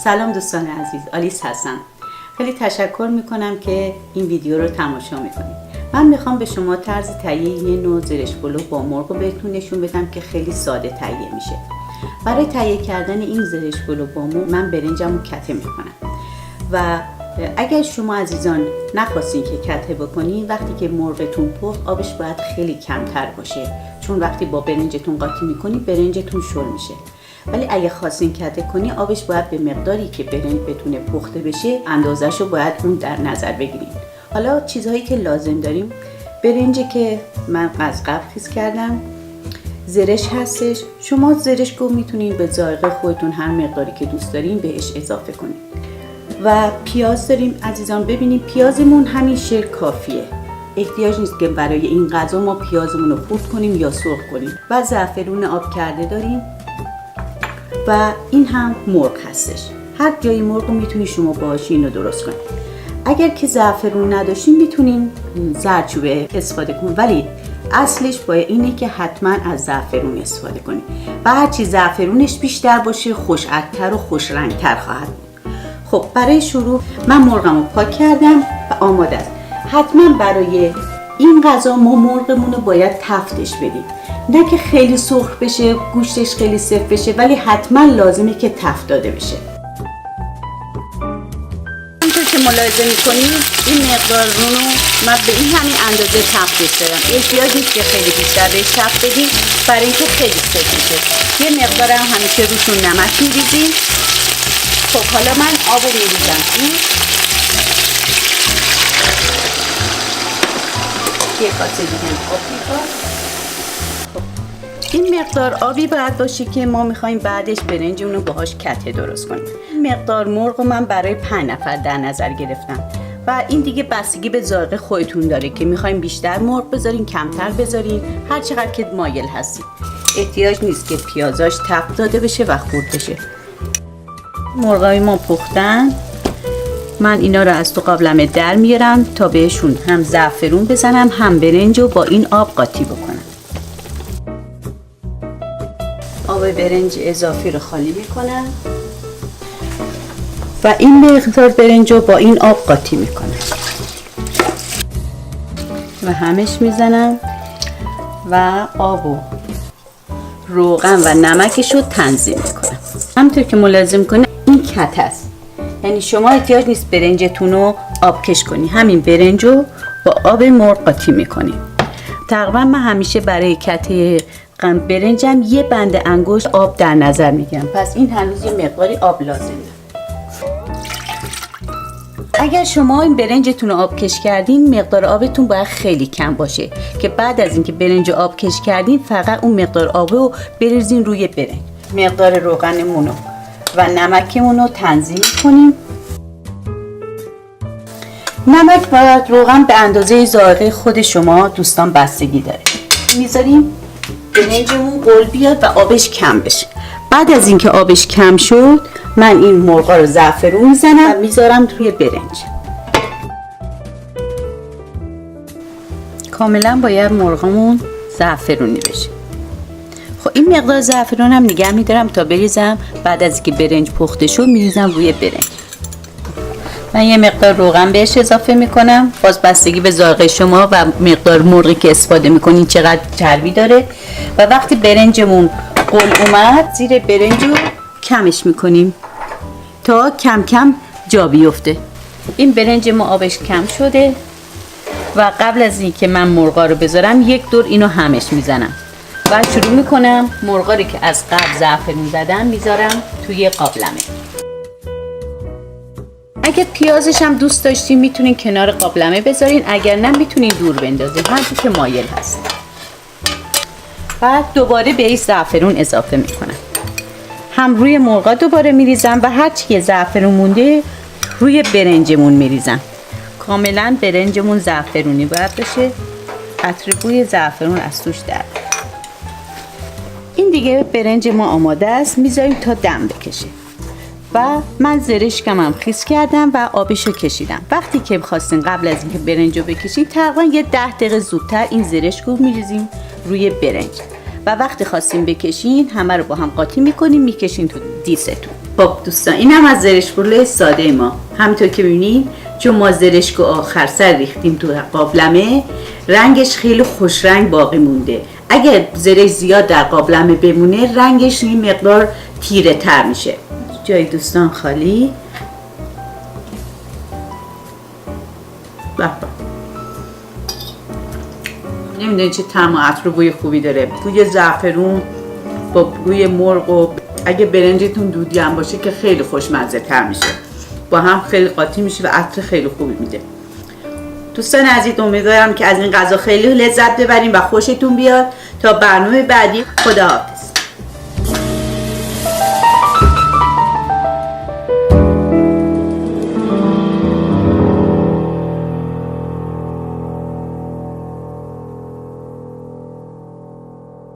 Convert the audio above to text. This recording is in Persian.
سلام دوستان عزیز، آلیس هستم. خیلی تشکر میکنم که این ویدیو رو تماشا میکنید. من میخوام به شما طرز تهیه یه نوع زرش پلو با مرغ رو بهتون نشون بدم که خیلی ساده تهیه میشه. برای تهیه کردن این زرش پلو با مرغ من برنجم رو کته میکنم و اگر شما عزیزان نخواستین که کته بکنین، وقتی که مرغتون پخت آبش باید خیلی کمتر باشه، چون وقتی با برنجتون قاطی میکنی برنجتون شل میشه. ولی اگه خواستین کته کنی آبش باید به مقداری که برنج بتونه پخته بشه اندازه‌شو باید اون در نظر بگیرین. حالا چیزهایی که لازم داریم: برنجی که من از قبل خیس کردم، زرش هستش. شما زرش رو میتونین به ذائقه خودتون هر مقداری که دوست دارین بهش اضافه کنین. و پیاز داریم عزیزان. ببینید پیازمون همیشه کافیه، احتیاج نیست که برای این غذا ما پیازمون رو خرد کنیم یا سرخ کنیم. و زعفرون آب کرده داریم و این هم مرغ هستش. هر جای مرغ رو میتونی شما باهاش اینو درست کنید. اگر که زعفرون نداشتین میتونین زردچوبه استفاده کنید، ولی اصلش باید اینه که حتما از زعفرون استفاده کنید و هرچی زعفرونش بیشتر باشه خوش‌عطر و خوش رنگتر خواهد بود. خب برای شروع من مرغمو پاک کردم و آماده است. حتما برای این غذا ما مرغمون رو باید تفتش بدیم، نه که خیلی سرخ بشه، گوشتش خیلی سفت بشه، ولی حتما لازمه که تفت داده بشه. همونطور که ملاحظه میکنید این مقدار رو من به این همین اندازه تفتش دادم. احتیاج نیست که خیلی بیشتر بهش تفت بدیم برای اینکه خیلی سفت میشه. یه مقدار هم همیشه روشون نمک میریزیم. خب حالا من آب رو میریزم یه کاسه دیگه آب می‌کنم. این مقدار آبی باید باشه که ما میخوایم بعدش برنجمون رو باهاش کته درست کنیم. این مقدار مرغ من برای 5 نفر در نظر گرفتم و این دیگه بستگی به ذائقه خودتون داره که میخوایم بیشتر مرغ بذارین، کمتر بذارین، هر چقدر که مایل هستید. احتیاج نیست که پیازاش تفت داده بشه و خرد بشه. مرغای ما پختن. من اینا رو از تو قابلمه در میارم تا بهشون هم زعفرون بزنم هم برنج رو با این آب قاطی بکنم. آب برنج اضافی رو خالی میکنم و این مقدار برنج رو با این آب قاطی میکنم و همش میزنم و آب و روغن و نمکش رو تنظیم میکنم. همونطور که ملاحظه میکنید این کته است، یعنی شما احتیاج نیست برنجتون رو آبکش کنی، همین برنج رو با آب مرغ قاطی میکنی. تقریبا من همیشه برای کته برنجم یه بند انگشت آب در نظر میگیرم، پس این هنوز یه مقداری آب لازمه. اگر شما این برنجتون رو آبکش کردین مقدار آبتون باید خیلی کم باشه که بعد از اینکه برنج آبکش کردین فقط اون مقدار آب رو بریزین روی برنج. مقدار روغنمون و نمکمون رو تنظیم کنیم. نمک و روغن به اندازه ذائقه خود شما دوستان بستگی داره. میذاریم برنجمون قل بیاد و آبش کم بشه. بعد از اینکه آبش کم شد من این مرغا رو زعفرون میزنم و میذارم توی برنج. کاملا باید مرغمون زعفرونی بشه. خب این مقدار زعفرون هم نگه میدارم تا بریزم. بعد از اینکه برنج پخته شد میریزم روی برنج. من یه مقدار روغن بهش اضافه میکنم، باز بستگی به ذائقه شما و مقدار مرغی که استفاده میکنین چقدر چربی داره. و وقتی برنجمون قل اومد زیر برنج رو کمش میکنیم تا کم کم جا بیفته. این برنج ما آبش کم شده و قبل از اینکه من مرغا رو بذارم یک دور اینو همش میزنم و شروع میکنم مرغا رو که از قبل زعفرون زدم میذارم توی قابلمه. اگه پیازش هم دوست داشتین میتونین کنار قابلمه بذارین، اگر نه میتونین دور بندازین، هر چی که مایل هست. بعد دوباره به این زعفرون اضافه میکنم، هم روی مرغا دوباره میریزم و هر چی که زعفرون مونده روی برنجمون میریزم. کاملا برنجمون زعفرونی باید بشه، عطر بوی زعفرون از توش در. این دیگه برنج ما آماده است، میذاریم تا دم بکشه. و من زرشکم هم خیس کردم و آبشو کشیدم. وقتی که خواستین قبل از اینکه برنجو بکشین تقریبا یه 10 دقیقه زودتر این زرشک رو میریزیم روی برنج و وقتی خواستین بکشین همه رو با هم قاطی میکنین میکشین تو دیستون. خب دوستان اینم از زرشک پلو ساده ما. همونطور که ببینید چون ما زرشک آخر سر ریختیم تو قابلمه، رنگش خیلی خوش رنگ باقی مونده. اگر زرشک زیاد در قابلمه بمونه رنگش این مقدار تیره تر میشه. جای دوستان خالی. نمیدونی چه طعم و عطر و بوی خوبی داره. بوی زعفرون با بوی مرغ و اگه برنجتون دودی هم باشه که خیلی خوشمزه تر میشه. با هم خیلی قاطی میشه و عطر خیلی خوبی میده. دوستان عزیز امیدوارم که از این غذا خیلی لذت ببرین و خوشتون بیاد. تا برنامه بعدی خداحافظ.